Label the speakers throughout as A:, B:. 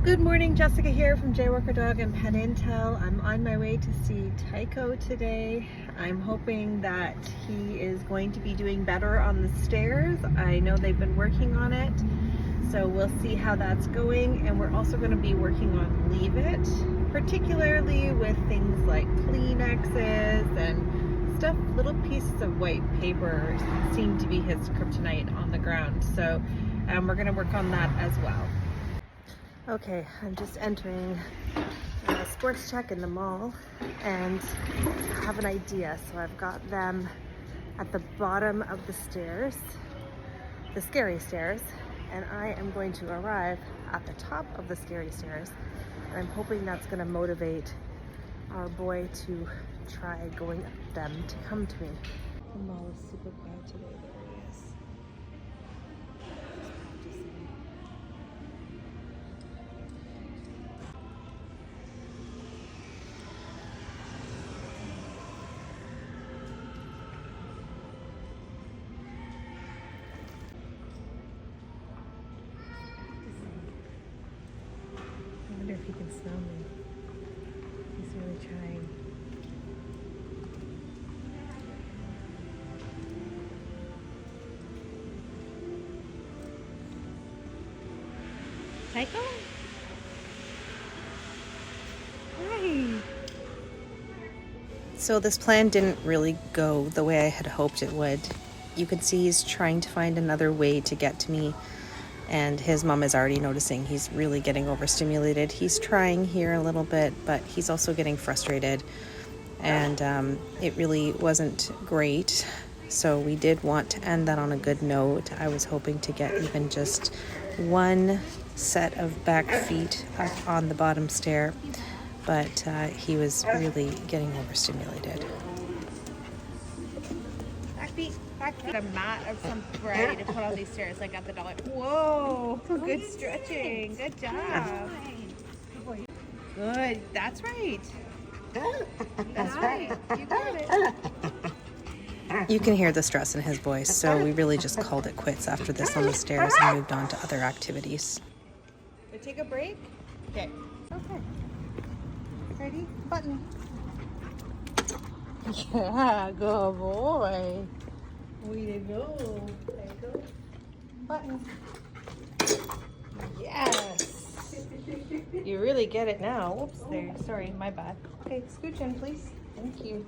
A: Good morning, Jessica here from Jaywalker Dog and Pet Intel. I'm on my way to see Tycho today. I'm hoping that he is going to be doing better on the stairs. I know they've been working on it, so we'll see how that's going. And we're also going to be working on Leave It, particularly with things like Kleenexes and stuff. Little pieces of white paper seem to be his kryptonite on the ground, so we're going to work on that as well. Okay, I'm just entering a Sports Check in the mall and I have an idea. So I've got them at the bottom of the stairs, the scary stairs, and I am going to arrive at the top of the scary stairs. And I'm hoping that's going to motivate our boy to try going up them to come to me. The mall is super quiet today. There he is. I wonder if he can smell me. He's really trying. Tycho? Hi. So this plan didn't really go the way I had hoped it would. You can see he's trying to find another way to get to me. And his mom is already noticing he's really getting overstimulated. He's trying here a little bit, but he's also getting frustrated. And it really wasn't great. So we did want to end that on a good note. I was hoping to get even just one set of back feet up on the bottom stair, but he was really getting overstimulated.
B: A mat of some variety to put on these stairs, like at the dollar. Whoa, good stretching. Good job. Good. That's right. That's right. You got it.
A: You can hear the stress in his voice, so we really just called it quits after this on the stairs and moved on to other activities.
B: We take a break? Okay. Okay. Ready? Button. Yeah, good boy. Way to go. Tycho. Button. Yes. You really get it now. Whoops, there. Sorry, my bad. Okay, scooch in, please. Thank you.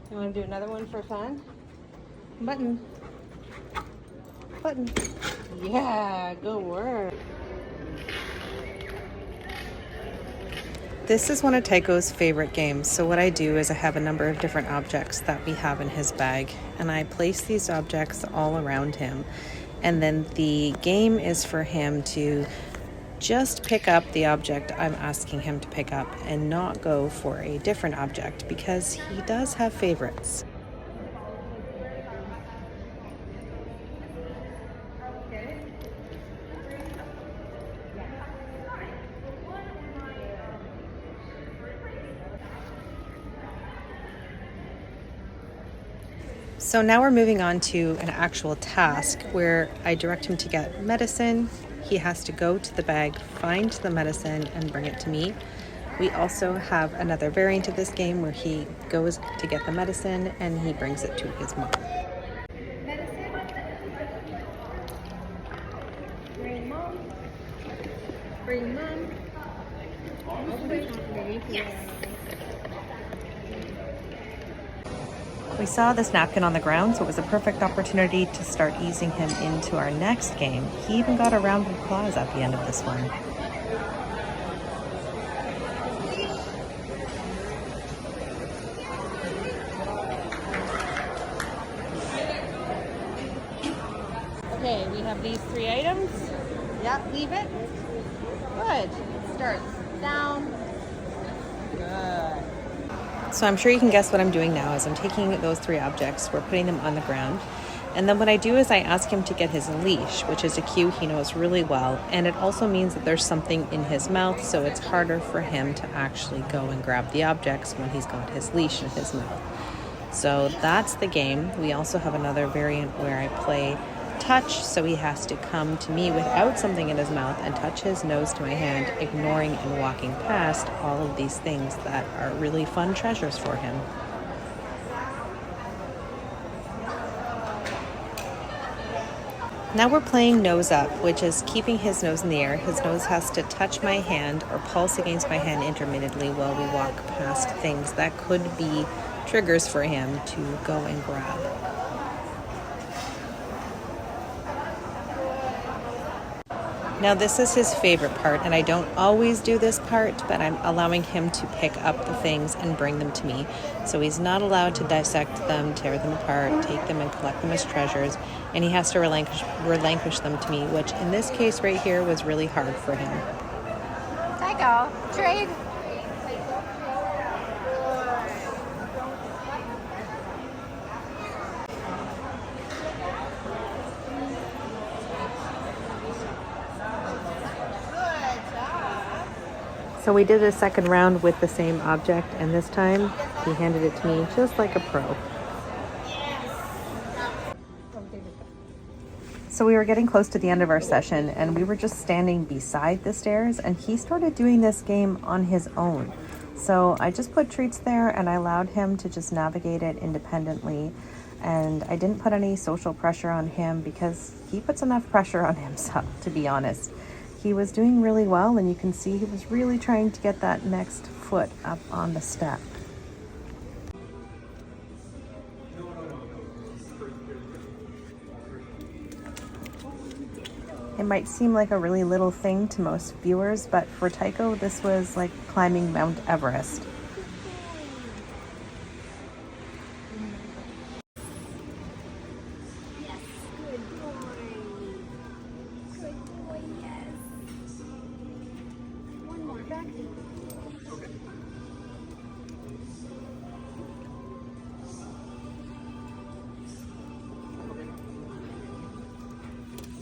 B: You want to do another one for fun? Button. Button. Yeah, good work.
A: This is one of Tycho's favorite games, so what I do is I have a number of different objects that we have in his bag, and I place these objects all around him. And then the game is for him to just pick up the object I'm asking him to pick up and not go for a different object, because he does have favorites. So now we're moving on to an actual task where I direct him to get medicine. He has to go to the bag, find the medicine, and bring it to me. We also have another variant of this game where he goes to get the medicine and he brings it to his mom.
B: Medicine. Bring mom. Bring mom. Yes.
A: We saw this napkin on the ground, so it was a perfect opportunity to start easing him into our next game. He even got a round of applause at the end of this one.
B: Okay, we have these 3 items. Yep, leave it. Good. Start down. Good.
A: So I'm sure you can guess what I'm doing now is I'm taking those 3 objects, we're putting them on the ground, and then what I do is I ask him to get his leash, which is a cue he knows really well, and it also means that there's something in his mouth, so it's harder for him to actually go and grab the objects when he's got his leash in his mouth. So that's the game. We also have another variant where I play
B: touch, so he has to come to me without something in his mouth and touch his nose to my hand, ignoring and walking past all of these things that are really fun treasures for him. Now we're playing nose up, which is keeping his nose in the air. His nose has to touch my hand or pulse against my hand intermittently while we walk past things that could be triggers for him to go and grab. Now this is his favorite part, and I don't always do this part, but I'm allowing him to pick up the things and bring them to me. So he's not allowed to dissect them, tear them apart, take them and collect them as treasures, and he has to relinquish them to me, which in this case right here was really hard for him.
C: Tycho, trade.
B: So we did a second round with the same object, and this time he handed it to me just like a pro. So we were getting close to the end of our session, and we were just standing beside the stairs, and he started doing this game on his own. So I just put treats there and I allowed him to just navigate it independently, and I didn't put any social pressure on him because he puts enough pressure on himself, to be honest. He was doing really well, and you can see he was really trying to get that next foot up on the step. It might seem like a really little thing to most viewers, but for Tycho, this was like climbing Mount Everest.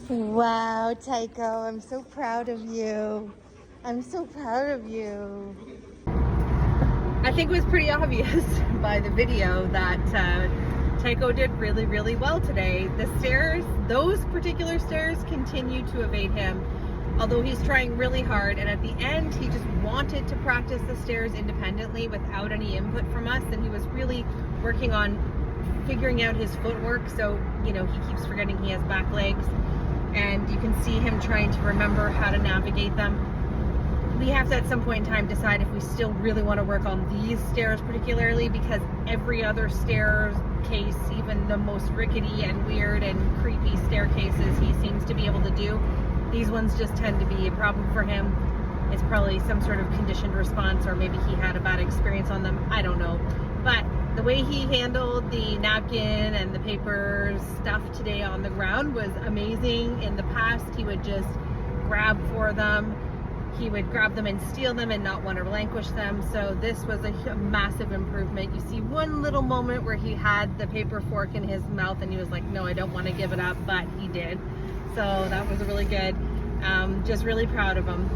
B: Wow, Tycho, I'm so proud of you. I'm so proud of you.
A: I think it was pretty obvious by the video that Tycho did really, really well today. The stairs, those particular stairs, continue to evade him, although he's trying really hard. And at the end, he just wanted to practice the stairs independently without any input from us. And he was really working on figuring out his footwork. So, you know, he keeps forgetting he has back legs. And you can see him trying to remember how to navigate them. We have to at some point in time decide if we still really want to work on these stairs particularly, because every other staircase, even the most rickety and weird and creepy staircases, he seems to be able to do. These ones just tend to be a problem for him. It's probably some sort of conditioned response, or maybe he had a bad experience on them. I don't know. But the way he handled the napkin and the paper stuff today on the ground was amazing. In the past, he would just grab for them. He would grab them and steal them and not want to relinquish them. So this was a massive improvement. You see one little moment where he had the paper fork in his mouth and he was like, no, I don't want to give it up, but he did. So that was really good. Just really proud of him.